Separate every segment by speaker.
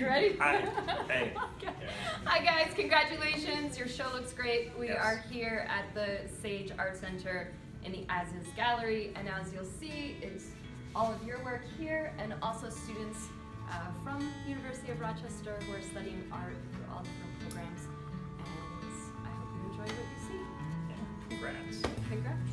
Speaker 1: You ready?
Speaker 2: Hi. Hey.
Speaker 1: Okay. Hi guys, congratulations. Your show looks great. We are here at the Sage Art Center in the As Is Gallery, and as you'll see, it's all of your work here and also students from University of Rochester who are studying art through all different programs. And I hope you enjoy what you see.
Speaker 2: Congrats.
Speaker 1: Congrats.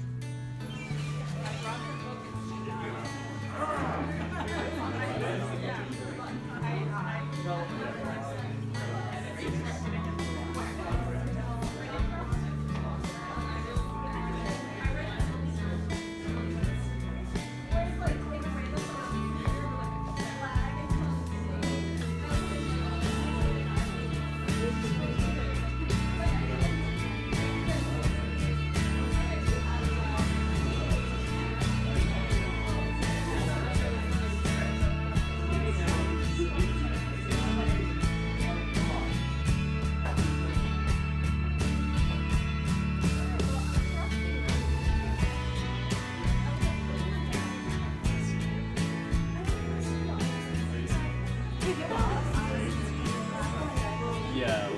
Speaker 2: Yeah.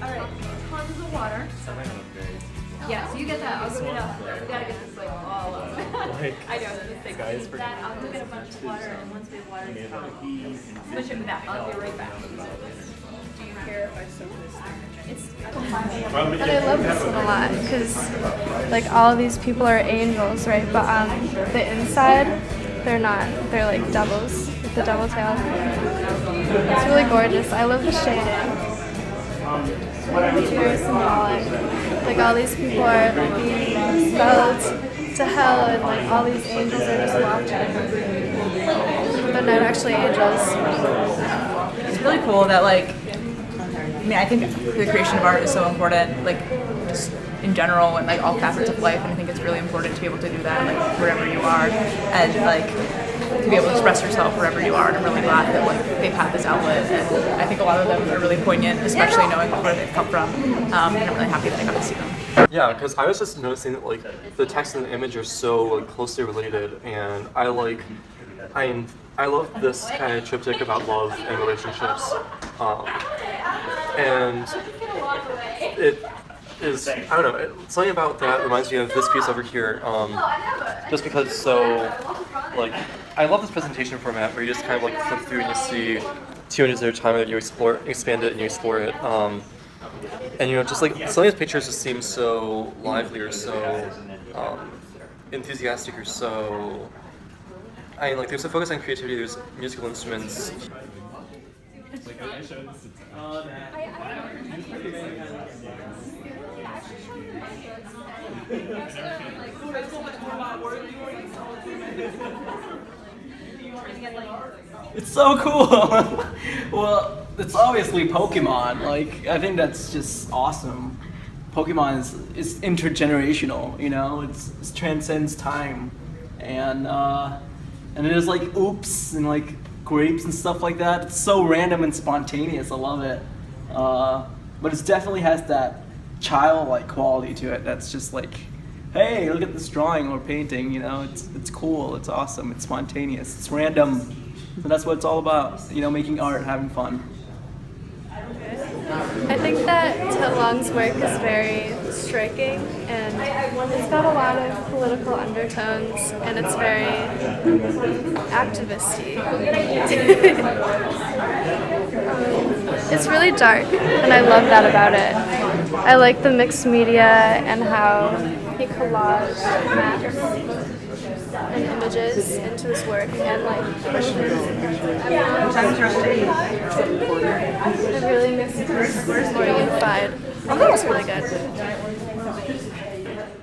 Speaker 1: Alright, tons of water. Yeah, so you get that. I'll go get up. We gotta get this like all up. I know, this thing.
Speaker 2: Guys, for
Speaker 1: That, I'll go get a bunch of water, and once we have water, it's fine. Switch it with that. I'll be right back. Do you care if I soak this thing?
Speaker 3: But I love this one a lot because, like, all of these people are angels, right? But on the inside, they're not. They're like devils with the devil tail. It's really gorgeous. I love the shading. It's very symbolic. Like, all these people are like being expelled to hell, and like all these angels are just watching. They're not actually angels.
Speaker 4: It's really cool that, like, I mean, I think the creation of art is so important, like, just in general and like all facets of life, and I think it's really important to be able to do that, like, wherever you are, and like to be able to express yourself wherever you are. And I'm really glad that, like, they've had this outlet, and I think a lot of them are really poignant, especially knowing where they've come from, and I'm really happy that I got to see them.
Speaker 5: Yeah, because I was just noticing that, like, the text and the image are so, like, closely related, and I love this kind of triptych about love and relationships, and it is, I don't know, something about that reminds me of this piece over here, just because it's so, like, I love this presentation format where you just kind of, like, flip through and you see 2 images at a time, and you expand it and you explore it. And, you know, just like some of these pictures just seem so lively or so enthusiastic or so. I mean, like, there's a focus on creativity, there's musical instruments.
Speaker 6: It's so cool. Well, it's obviously Pokemon. Like, I think that's just awesome. Pokemon is intergenerational. You know, it transcends time, and it is like oops and like grapes and stuff like that. It's so random and spontaneous. I love it. But it definitely has that childlike quality to it. That's just like, hey, look at this drawing or painting. You know, it's cool. It's awesome. It's spontaneous. It's random. And that's what it's all about, you know, making art, having fun.
Speaker 3: I think that Ted Long's work is very striking, and it's got a lot of political undertones, and it's very activist-y. It's really dark, and I love that about it. I like the mixed media and how he collaged maps and images into his work, and like pushes it really makes it more unified. I think it's really good.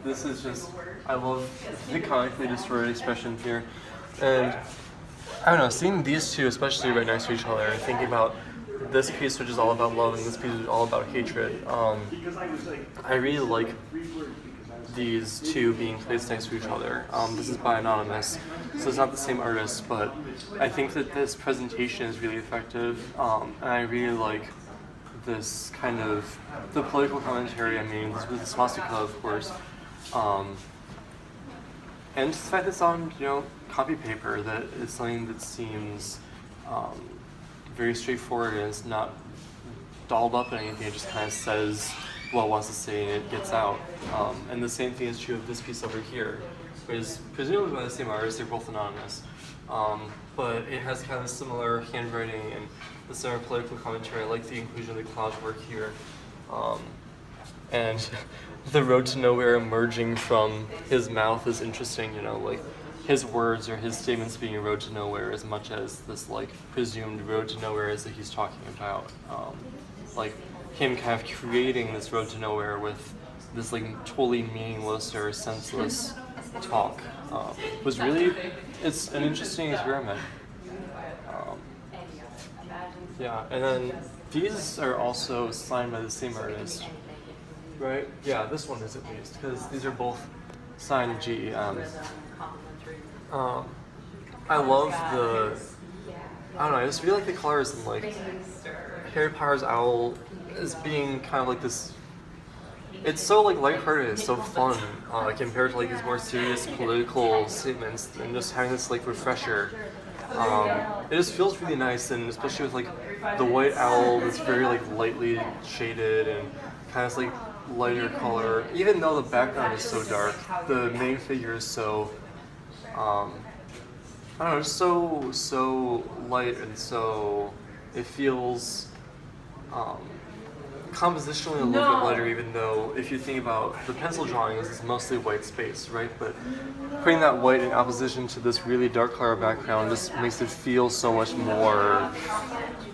Speaker 5: This is just, I love the comically distorted expression here. And I don't know, seeing these two, especially right next to each other, thinking about this piece which is all about love and this piece which is all about hatred, I really like these two being placed next to each other. This is by Anonymous, so it's not the same artist, but I think that this presentation is really effective, and I really like this kind of, the political commentary. I mean, this was the swastika, of course, and just the fact that it's on, you know, copy paper, that is something that seems very straightforward and it's not dolled up in anything. It just kind of says what it wants to say and it gets out. And the same thing is true of this piece over here, which is presumably by the same artist. They're both anonymous. But it has kind of similar handwriting and the similar political commentary. I like the inclusion of the cloud work here. And the road to nowhere emerging from his mouth is interesting, you know, like his words or his statements being a road to nowhere as much as this like presumed road to nowhere is that he's talking about. Like him kind of creating this road to nowhere with this like totally meaningless or senseless talk was really, it's an interesting experiment. Yeah, and then these are also signed by the same artist, right? Yeah, this one is at least, because these are both signed GEM. I love the, I don't know, I just feel like the colors in like Harry Potter's owl is being kind of like this, it's so like lighthearted, it's so fun compared to like these more serious political statements and just having this like refresher. It just feels really nice, and especially with like the white owl that's very like lightly shaded and kind of like lighter color. Even though the background is so dark, the main figure is so I don't know, just so light, and so it feels compositionally a little bit lighter, even though if you think about the pencil drawings, it's mostly white space, right? But putting that white in opposition to this really dark color background just makes it feel so much more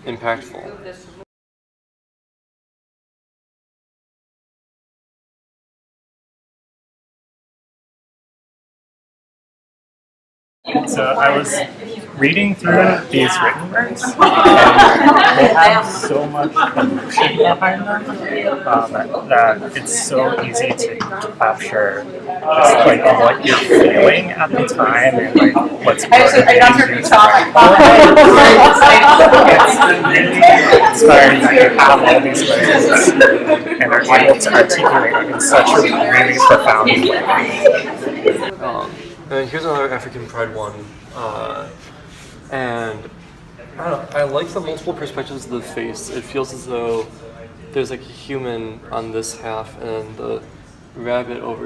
Speaker 5: impactful.
Speaker 2: So I was reading through these written words, and they have so much emotion behind them that it's so easy to capture just like what you're feeling at the time and like what's motivating you to write. It's really inspiring that you have all these words and are able to articulate it in such a really profound way.
Speaker 5: And here's another African Pride one, and I don't know, I like the multiple perspectives of the face. It feels as though there's like a human on this half and the rabbit over